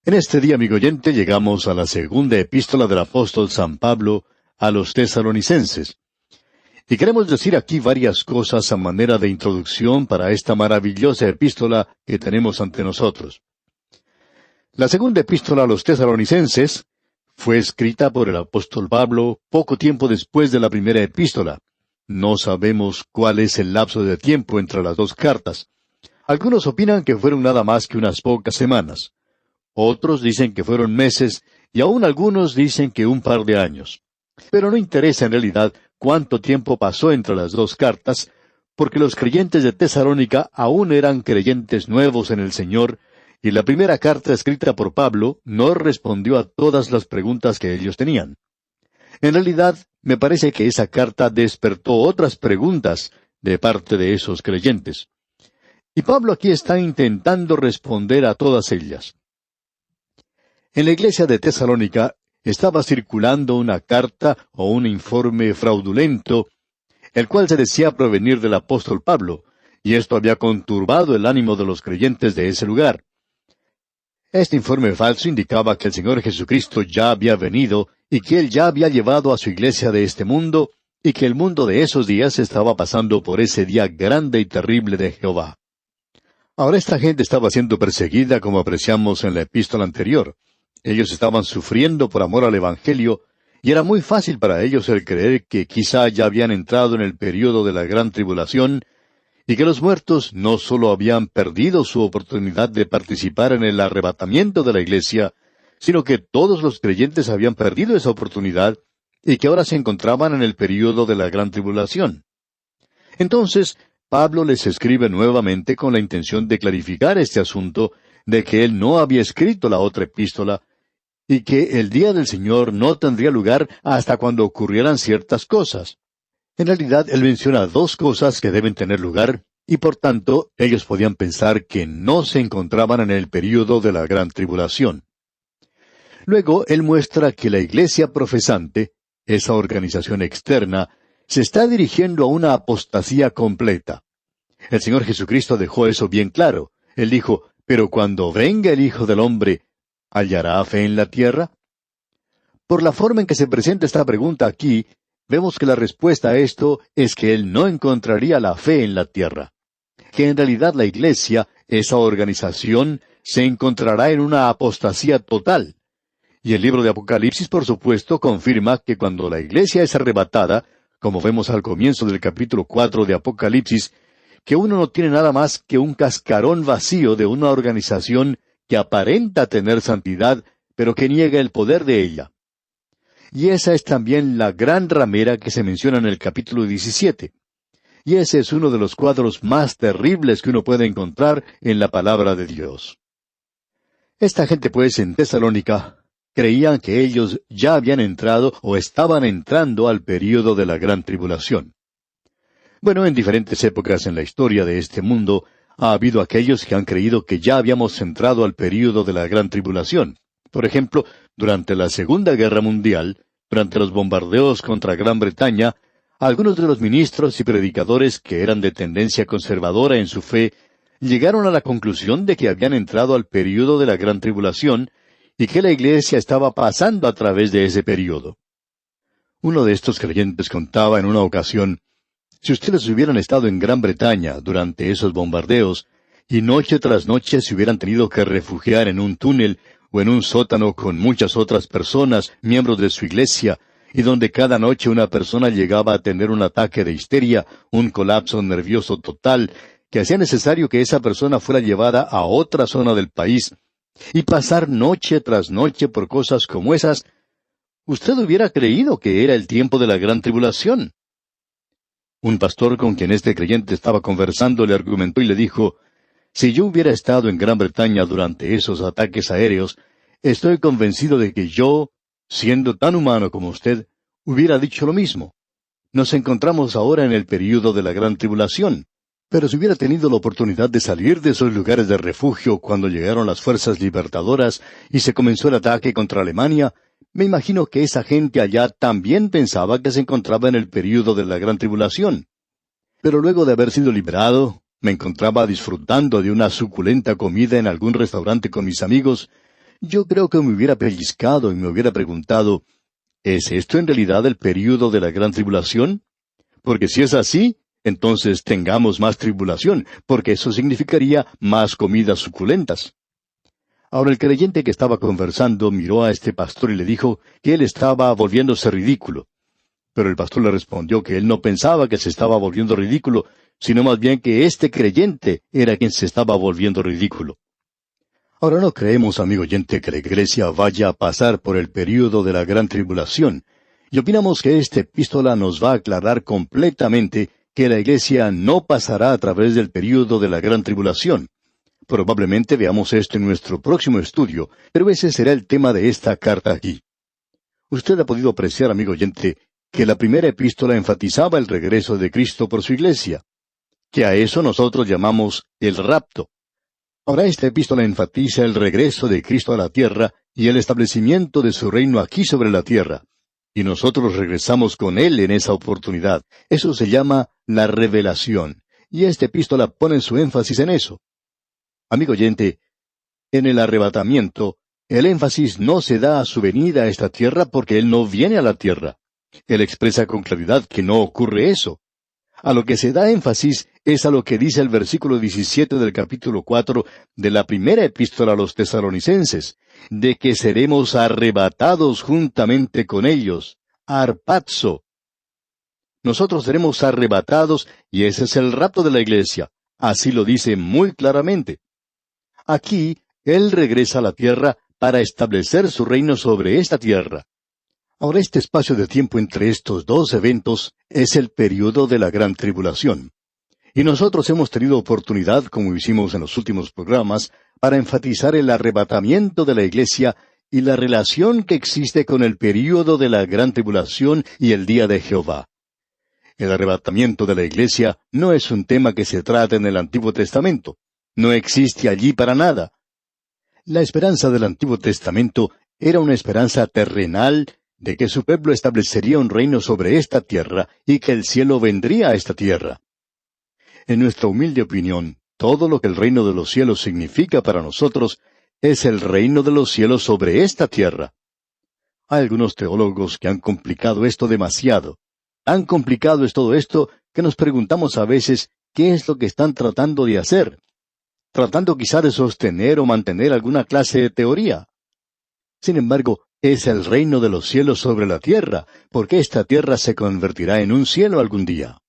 En este día, amigo oyente, llegamos a la segunda epístola del apóstol San Pablo a los tesalonicenses. Y queremos decir aquí varias cosas a manera de introducción para esta maravillosa epístola que tenemos ante nosotros. La segunda epístola a los tesalonicenses fue escrita por el apóstol Pablo poco tiempo después de la primera epístola. No sabemos cuál es el lapso de tiempo entre las dos cartas. Algunos opinan que fueron nada más que unas pocas semanas. Otros dicen que fueron meses, y aún algunos dicen que un par de años. Pero no interesa en realidad cuánto tiempo pasó entre las dos cartas, porque los creyentes de Tesalónica aún eran creyentes nuevos en el Señor, y la primera carta escrita por Pablo no respondió a todas las preguntas que ellos tenían. En realidad, me parece que esa carta despertó otras preguntas de parte de esos creyentes. Y Pablo aquí está intentando responder a todas ellas. En la iglesia de Tesalónica estaba circulando una carta o un informe fraudulento, el cual se decía provenir del apóstol Pablo, y esto había conturbado el ánimo de los creyentes de ese lugar. Este informe falso indicaba que el Señor Jesucristo ya había venido y que Él ya había llevado a su iglesia de este mundo, y que el mundo de esos días estaba pasando por ese día grande y terrible de Jehová. Ahora esta gente estaba siendo perseguida como apreciamos en la epístola anterior. Ellos estaban sufriendo por amor al Evangelio, y era muy fácil para ellos el creer que quizá ya habían entrado en el período de la gran tribulación, y que los muertos no solo habían perdido su oportunidad de participar en el arrebatamiento de la iglesia, sino que todos los creyentes habían perdido esa oportunidad, y que ahora se encontraban en el período de la gran tribulación. Entonces, Pablo les escribe nuevamente con la intención de clarificar este asunto, de que él no había escrito la otra epístola, y que el día del Señor no tendría lugar hasta cuando ocurrieran ciertas cosas. En realidad, él menciona dos cosas que deben tener lugar, y por tanto, ellos podían pensar que no se encontraban en el período de la gran tribulación. Luego, él muestra que la iglesia profesante, esa organización externa, se está dirigiendo a una apostasía completa. El Señor Jesucristo dejó eso bien claro. Él dijo, «Pero cuando venga el Hijo del Hombre, ¿hallará fe en la tierra?» Por la forma en que se presenta esta pregunta aquí, vemos que la respuesta a esto es que Él no encontraría la fe en la tierra. Que en realidad la iglesia, esa organización, se encontrará en una apostasía total. Y el libro de Apocalipsis, por supuesto, confirma que cuando la iglesia es arrebatada, como vemos al comienzo del capítulo 4 de Apocalipsis, que uno no tiene nada más que un cascarón vacío de una organización que aparenta tener santidad, pero que niega el poder de ella. Y esa es también la gran ramera que se menciona en el capítulo 17. Y ese es uno de los cuadros más terribles que uno puede encontrar en la palabra de Dios. Esta gente, pues, en Tesalónica, creían que ellos ya habían entrado o estaban entrando al período de la gran tribulación. Bueno, en diferentes épocas en la historia de este mundo, ha habido aquellos que han creído que ya habíamos entrado al período de la gran tribulación. Por ejemplo, durante la Segunda Guerra Mundial, durante los bombardeos contra Gran Bretaña, algunos de los ministros y predicadores que eran de tendencia conservadora en su fe, llegaron a la conclusión de que habían entrado al período de la gran tribulación, y que la iglesia estaba pasando a través de ese período. Uno de estos creyentes contaba en una ocasión, si ustedes hubieran estado en Gran Bretaña durante esos bombardeos, y noche tras noche se hubieran tenido que refugiar en un túnel o en un sótano con muchas otras personas, miembros de su iglesia, y donde cada noche una persona llegaba a tener un ataque de histeria, un colapso nervioso total, que hacía necesario que esa persona fuera llevada a otra zona del país, y pasar noche tras noche por cosas como esas, usted hubiera creído que era el tiempo de la gran tribulación. Un pastor con quien este creyente estaba conversando le argumentó y le dijo, «Si yo hubiera estado en Gran Bretaña durante esos ataques aéreos, estoy convencido de que yo, siendo tan humano como usted, hubiera dicho lo mismo. Nos encontramos ahora en el período de la gran tribulación. Pero si hubiera tenido la oportunidad de salir de esos lugares de refugio cuando llegaron las fuerzas libertadoras y se comenzó el ataque contra Alemania, me imagino que esa gente allá también pensaba que se encontraba en el período de la gran tribulación. Pero luego de haber sido liberado, me encontraba disfrutando de una suculenta comida en algún restaurante con mis amigos, yo creo que me hubiera pellizcado y me hubiera preguntado, ¿es esto en realidad el período de la gran tribulación? Porque si es así, entonces tengamos más tribulación, porque eso significaría más comidas suculentas. Ahora el creyente que estaba conversando miró a este pastor y le dijo que él estaba volviéndose ridículo. Pero el pastor le respondió que él no pensaba que se estaba volviendo ridículo, sino más bien que este creyente era quien se estaba volviendo ridículo. Ahora no creemos, amigo oyente, que la iglesia vaya a pasar por el período de la gran tribulación, y opinamos que esta epístola nos va a aclarar completamente que la iglesia no pasará a través del período de la gran tribulación. Probablemente veamos esto en nuestro próximo estudio, pero ese será el tema de esta carta aquí. Usted ha podido apreciar, amigo oyente, que la primera epístola enfatizaba el regreso de Cristo por su iglesia, que a eso nosotros llamamos el rapto. Ahora esta epístola enfatiza el regreso de Cristo a la tierra y el establecimiento de su reino aquí sobre la tierra. Y nosotros regresamos con Él en esa oportunidad. Eso se llama la revelación. Y esta epístola pone su énfasis en eso. Amigo oyente, en el arrebatamiento, el énfasis no se da a su venida a esta tierra porque Él no viene a la tierra. Él expresa con claridad que no ocurre eso. A lo que se da énfasis es a lo que dice el versículo 17 del capítulo 4 de la primera epístola a los tesalonicenses, de que seremos arrebatados juntamente con ellos, arpazo. Nosotros seremos arrebatados y ese es el rapto de la iglesia. Así lo dice muy claramente. Aquí, Él regresa a la tierra para establecer su reino sobre esta tierra. Ahora, este espacio de tiempo entre estos dos eventos es el período de la gran tribulación. Y nosotros hemos tenido oportunidad, como hicimos en los últimos programas, para enfatizar el arrebatamiento de la iglesia y la relación que existe con el período de la gran tribulación y el día de Jehová. El arrebatamiento de la iglesia no es un tema que se trata en el Antiguo Testamento. No existe allí para nada. La esperanza del Antiguo Testamento era una esperanza terrenal de que su pueblo establecería un reino sobre esta tierra y que el cielo vendría a esta tierra. En nuestra humilde opinión, todo lo que el reino de los cielos significa para nosotros es el reino de los cielos sobre esta tierra. Hay algunos teólogos que han complicado esto demasiado. Tan complicado es todo esto que nos preguntamos a veces qué es lo que están tratando de hacer. Tratando quizá de sostener o mantener alguna clase de teoría. Sin embargo, es el reino de los cielos sobre la tierra, porque esta tierra se convertirá en un cielo algún día.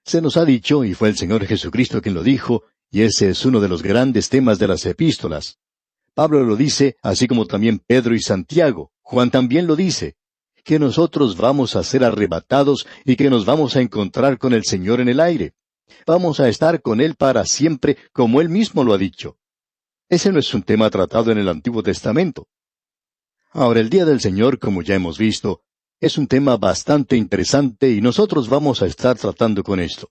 Se nos ha dicho, y fue el Señor Jesucristo quien lo dijo, y ese es uno de los grandes temas de las epístolas. Pablo lo dice, así como también Pedro y Santiago. Juan también lo dice, que nosotros vamos a ser arrebatados y que nos vamos a encontrar con el Señor en el aire. Vamos a estar con Él para siempre, como Él mismo lo ha dicho. Ese no es un tema tratado en el Antiguo Testamento. Ahora, el Día del Señor, como ya hemos visto, es un tema bastante interesante y nosotros vamos a estar tratando con esto.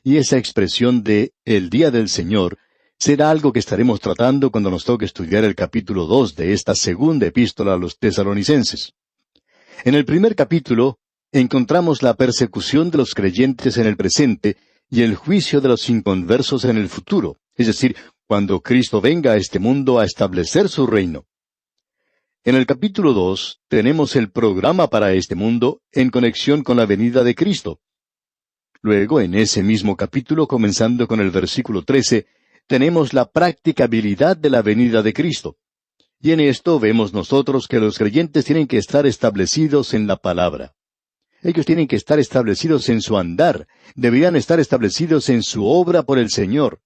Y esa expresión de el Día del Señor será algo que estaremos tratando cuando nos toque estudiar el capítulo 2 de esta segunda epístola a los tesalonicenses. En el primer capítulo encontramos la persecución de los creyentes en el presente y el juicio de los inconversos en el futuro, es decir, cuando Cristo venga a este mundo a establecer su reino. En el capítulo 2 tenemos el programa para este mundo en conexión con la venida de Cristo. Luego, en ese mismo capítulo, comenzando con el versículo 13, tenemos la practicabilidad de la venida de Cristo. Y en esto vemos nosotros que los creyentes tienen que estar establecidos en la palabra. Ellos tienen que estar establecidos en su andar, deberían estar establecidos en su obra por el Señor.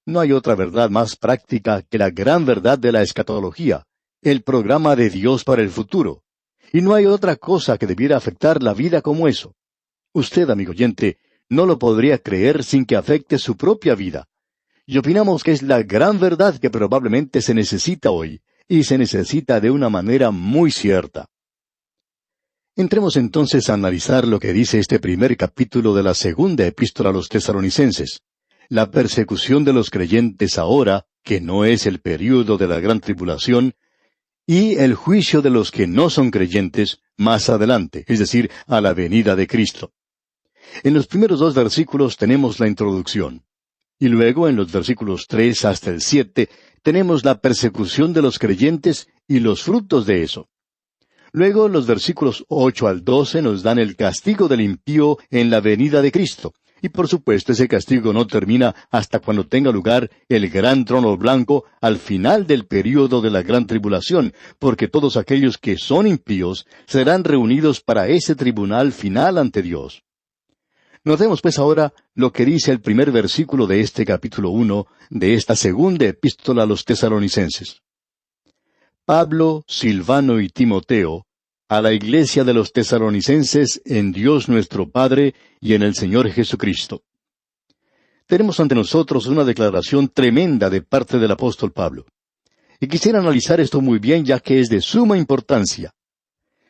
No hay otra verdad más práctica que la gran verdad de la escatología, el programa de Dios para el futuro. Y no hay otra cosa que debiera afectar la vida como eso. Usted, amigo oyente, no lo podría creer sin que afecte su propia vida. Y opinamos que es la gran verdad que probablemente se necesita hoy, y se necesita de una manera muy cierta. Entremos entonces a analizar lo que dice este primer capítulo de la segunda epístola a los tesalonicenses. La persecución de los creyentes ahora, que no es el período de la gran tribulación, y el juicio de los que no son creyentes más adelante, es decir, a la venida de Cristo. En los primeros dos versículos tenemos la introducción. Y luego, en los versículos 3 hasta el 7, tenemos la persecución de los creyentes y los frutos de eso. Luego, los versículos 8 al 12 nos dan el castigo del impío en la venida de Cristo. Y por supuesto, ese castigo no termina hasta cuando tenga lugar el gran trono blanco al final del período de la gran tribulación, porque todos aquellos que son impíos serán reunidos para ese tribunal final ante Dios. Notemos pues ahora lo que dice el primer versículo de este capítulo 1 de esta segunda epístola a los tesalonicenses. Pablo, Silvano y Timoteo, a la iglesia de los tesalonicenses en Dios nuestro Padre y en el Señor Jesucristo. Tenemos ante nosotros una declaración tremenda de parte del apóstol Pablo. Y quisiera analizar esto muy bien, ya que es de suma importancia.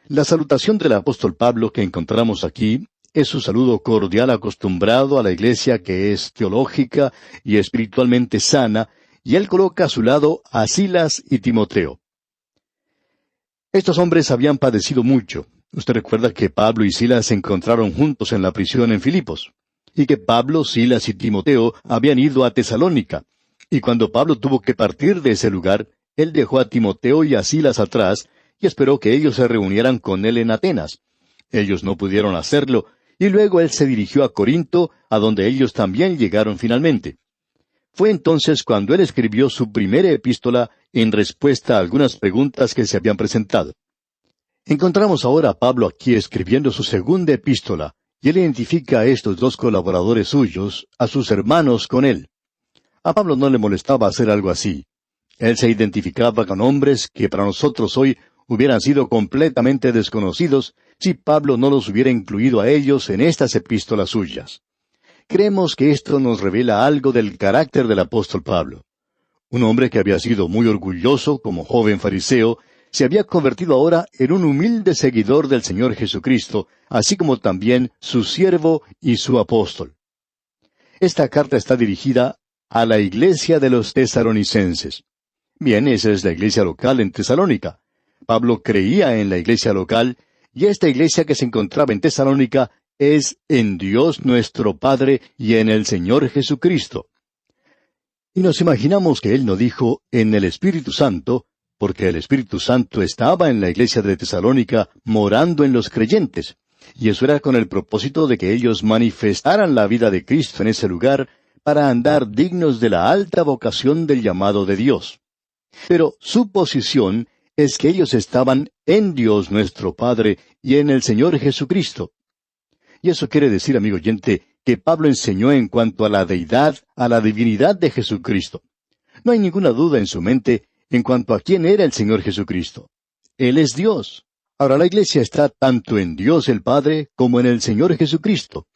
La salutación del apóstol Pablo que encontramos aquí es su saludo cordial acostumbrado a la iglesia que es teológica y espiritualmente sana, y él coloca a su lado a Silas y Timoteo. Estos hombres habían padecido mucho. Usted recuerda que Pablo y Silas se encontraron juntos en la prisión en Filipos, y que Pablo, Silas y Timoteo habían ido a Tesalónica. Y cuando Pablo tuvo que partir de ese lugar, él dejó a Timoteo y a Silas atrás, y esperó que ellos se reunieran con él en Atenas. Ellos no pudieron hacerlo, y luego él se dirigió a Corinto, a donde ellos también llegaron finalmente. Fue entonces cuando él escribió su primera epístola en respuesta a algunas preguntas que se habían presentado. Encontramos ahora a Pablo aquí escribiendo su segunda epístola, y él identifica a estos dos colaboradores suyos, a sus hermanos con él. A Pablo no le molestaba hacer algo así. Él se identificaba con hombres que para nosotros hoy hubieran sido completamente desconocidos si Pablo no los hubiera incluido a ellos en estas epístolas suyas. Creemos que esto nos revela algo del carácter del apóstol Pablo. Un hombre que había sido muy orgulloso como joven fariseo, se había convertido ahora en un humilde seguidor del Señor Jesucristo, así como también su siervo y su apóstol. Esta carta está dirigida a la iglesia de los tesalonicenses. Bien, esa es la iglesia local en Tesalónica. Pablo creía en la iglesia local, y esta iglesia que se encontraba en Tesalónica es en Dios nuestro Padre y en el Señor Jesucristo. Y nos imaginamos que él no dijo en el Espíritu Santo, porque el Espíritu Santo estaba en la iglesia de Tesalónica morando en los creyentes, y eso era con el propósito de que ellos manifestaran la vida de Cristo en ese lugar para andar dignos de la alta vocación del llamado de Dios. Pero su posición es que ellos estaban en Dios nuestro Padre y en el Señor Jesucristo. Y eso quiere decir, amigo oyente, que Pablo enseñó en cuanto a la deidad, a la divinidad de Jesucristo. No hay ninguna duda en su mente en cuanto a quién era el Señor Jesucristo. Él es Dios. Ahora la iglesia está tanto en Dios el Padre como en el Señor Jesucristo.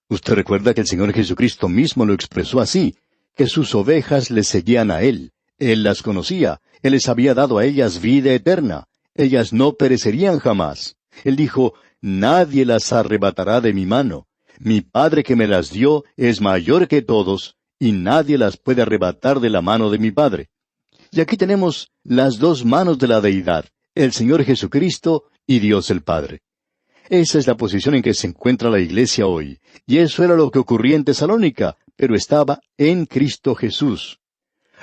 Usted recuerda que el Señor Jesucristo mismo lo expresó así, que sus ovejas le seguían a Él. Él las conocía. Él les había dado a ellas vida eterna. Ellas no perecerían jamás. Él dijo, nadie las arrebatará de mi mano. Mi Padre que me las dio es mayor que todos, y nadie las puede arrebatar de la mano de mi Padre. Y aquí tenemos las dos manos de la deidad, el Señor Jesucristo y Dios el Padre. Esa es la posición en que se encuentra la iglesia hoy, y eso era lo que ocurría en Tesalónica, pero estaba en Cristo Jesús.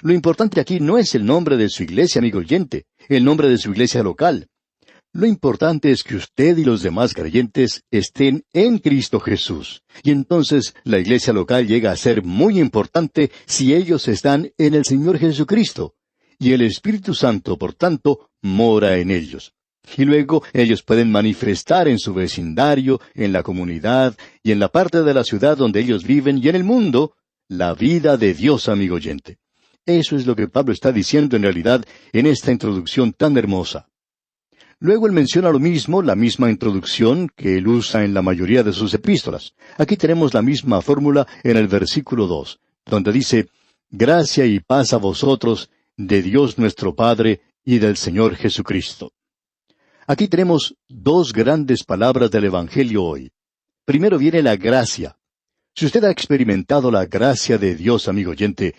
Lo importante aquí no es el nombre de su iglesia, amigo oyente, el nombre de su iglesia local. Lo importante es que usted y los demás creyentes estén en Cristo Jesús. Y entonces la iglesia local llega a ser muy importante si ellos están en el Señor Jesucristo. Y el Espíritu Santo, por tanto, mora en ellos. Y luego ellos pueden manifestar en su vecindario, en la comunidad y en la parte de la ciudad donde ellos viven y en el mundo, la vida de Dios, amigo oyente. Eso es lo que Pablo está diciendo en realidad en esta introducción tan hermosa. Luego él menciona lo mismo, la misma introducción que él usa en la mayoría de sus epístolas. Aquí tenemos la misma fórmula en el versículo 2, donde dice, gracia y paz a vosotros, de Dios nuestro Padre y del Señor Jesucristo. Aquí tenemos dos grandes palabras del Evangelio hoy. Primero viene la gracia. Si usted ha experimentado la gracia de Dios, amigo oyente,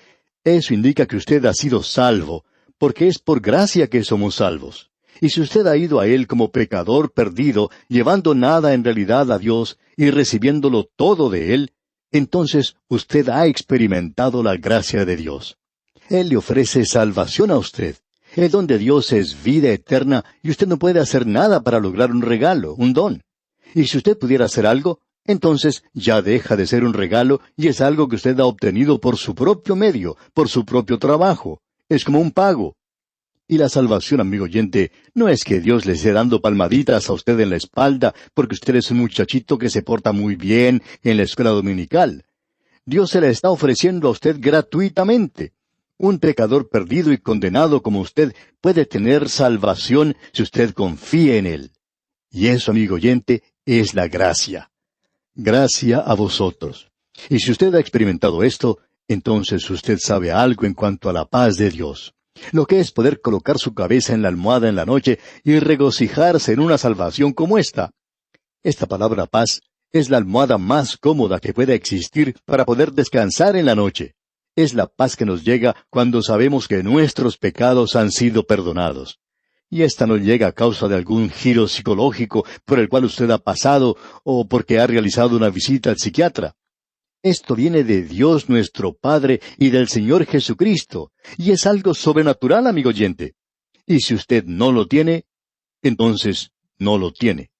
eso indica que usted ha sido salvo, porque es por gracia que somos salvos. Y si usted ha ido a Él como pecador perdido, llevando nada en realidad a Dios y recibiéndolo todo de Él, entonces usted ha experimentado la gracia de Dios. Él le ofrece salvación a usted. El don de Dios es vida eterna y usted no puede hacer nada para lograr un regalo, un don. Y si usted pudiera hacer algo, entonces ya deja de ser un regalo y es algo que usted ha obtenido por su propio medio, por su propio trabajo. Es como un pago. Y la salvación, amigo oyente, no es que Dios le esté dando palmaditas a usted en la espalda porque usted es un muchachito que se porta muy bien en la escuela dominical. Dios se la está ofreciendo a usted gratuitamente. Un pecador perdido y condenado como usted puede tener salvación si usted confía en Él. Y eso, amigo oyente, es la gracia. Gracia a vosotros. Y si usted ha experimentado esto, entonces usted sabe algo en cuanto a la paz de Dios. Lo que es poder colocar su cabeza en la almohada en la noche y regocijarse en una salvación como esta. Esta palabra paz es la almohada más cómoda que pueda existir para poder descansar en la noche. Es la paz que nos llega cuando sabemos que nuestros pecados han sido perdonados. Y esta no llega a causa de algún giro psicológico por el cual usted ha pasado o porque ha realizado una visita al psiquiatra. Esto viene de Dios nuestro Padre y del Señor Jesucristo, y es algo sobrenatural, amigo oyente. Y si usted no lo tiene, entonces no lo tiene.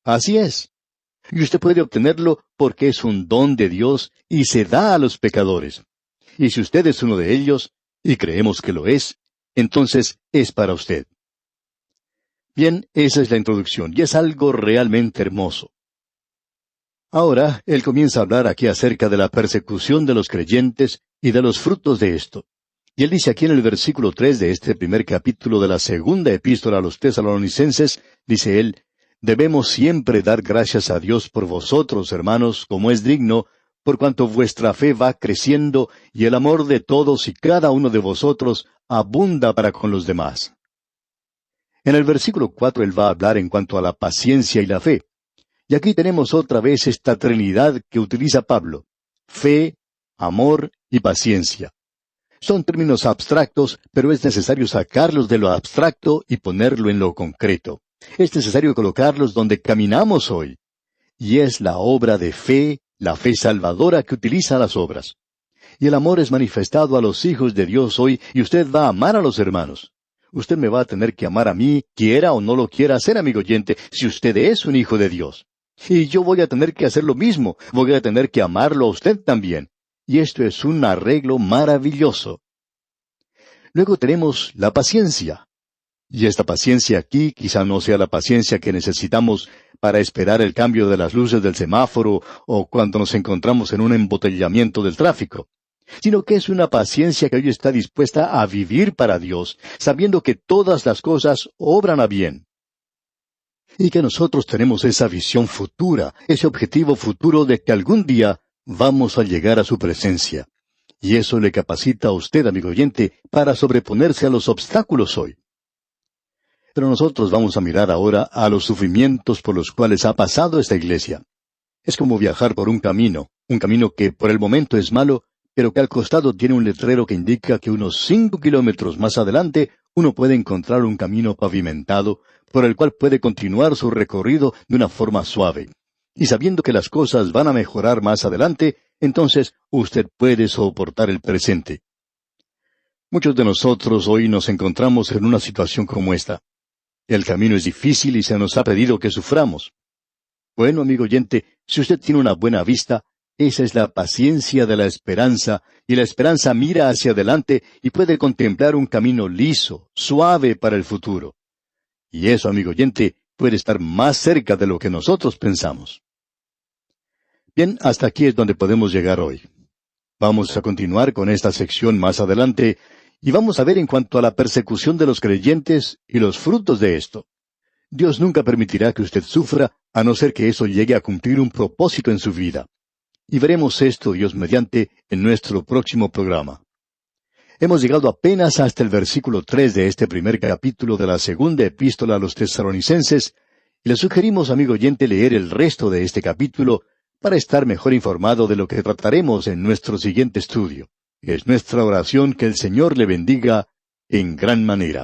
Así es. Y usted puede obtenerlo porque es un don de Dios y se da a los pecadores. Y si usted es uno de ellos, y creemos que lo es, entonces es para usted. Bien, esa es la introducción, y es algo realmente hermoso. Ahora, él comienza a hablar aquí acerca de la persecución de los creyentes y de los frutos de esto. Y él dice aquí en el versículo 3 de este primer capítulo de la segunda epístola a los tesalonicenses, dice él, «Debemos siempre dar gracias a Dios por vosotros, hermanos, como es digno, por cuanto vuestra fe va creciendo y el amor de todos y cada uno de vosotros abunda para con los demás». En el versículo 4 él va a hablar en cuanto a la paciencia y la fe. Y aquí tenemos otra vez esta trinidad que utiliza Pablo: fe, amor y paciencia. Son términos abstractos, pero es necesario sacarlos de lo abstracto y ponerlo en lo concreto. Es necesario colocarlos donde caminamos hoy. Y es la obra de fe, la fe salvadora que utiliza las obras. Y el amor es manifestado a los hijos de Dios hoy, y usted va a amar a los hermanos. Usted me va a tener que amar a mí, quiera o no lo quiera hacer, amigo oyente, si usted es un hijo de Dios. Y yo voy a tener que hacer lo mismo, voy a tener que amarlo a usted también. Y esto es un arreglo maravilloso. Luego tenemos la paciencia. Y esta paciencia aquí quizá no sea la paciencia que necesitamos para esperar el cambio de las luces del semáforo o cuando nos encontramos en un embotellamiento del tráfico, sino que es una paciencia que hoy está dispuesta a vivir para Dios, sabiendo que todas las cosas obran a bien. Y que nosotros tenemos esa visión futura, ese objetivo futuro de que algún día vamos a llegar a su presencia. Y eso le capacita a usted, amigo oyente, para sobreponerse a los obstáculos hoy. Pero nosotros vamos a mirar ahora a los sufrimientos por los cuales ha pasado esta iglesia. Es como viajar por un camino que por el momento es malo, pero que al costado tiene un letrero que indica que unos 5 kilómetros más adelante uno puede encontrar un camino pavimentado por el cual puede continuar su recorrido de una forma suave. Y sabiendo que las cosas van a mejorar más adelante, entonces usted puede soportar el presente. Muchos de nosotros hoy nos encontramos en una situación como esta. El camino es difícil y se nos ha pedido que suframos. Bueno, amigo oyente, si usted tiene una buena vista, esa es la paciencia de la esperanza, y la esperanza mira hacia adelante y puede contemplar un camino liso, suave para el futuro. Y eso, amigo oyente, puede estar más cerca de lo que nosotros pensamos. Bien, hasta aquí es donde podemos llegar hoy. Vamos a continuar con esta sección más adelante, y vamos a ver en cuanto a la persecución de los creyentes y los frutos de esto. Dios nunca permitirá que usted sufra, a no ser que eso llegue a cumplir un propósito en su vida. Y veremos esto, Dios mediante, en nuestro próximo programa. Hemos llegado apenas hasta el versículo 3 de este primer capítulo de la segunda epístola a los tesalonicenses, y le sugerimos, amigo oyente, leer el resto de este capítulo para estar mejor informado de lo que trataremos en nuestro siguiente estudio. Es nuestra oración que el Señor le bendiga en gran manera.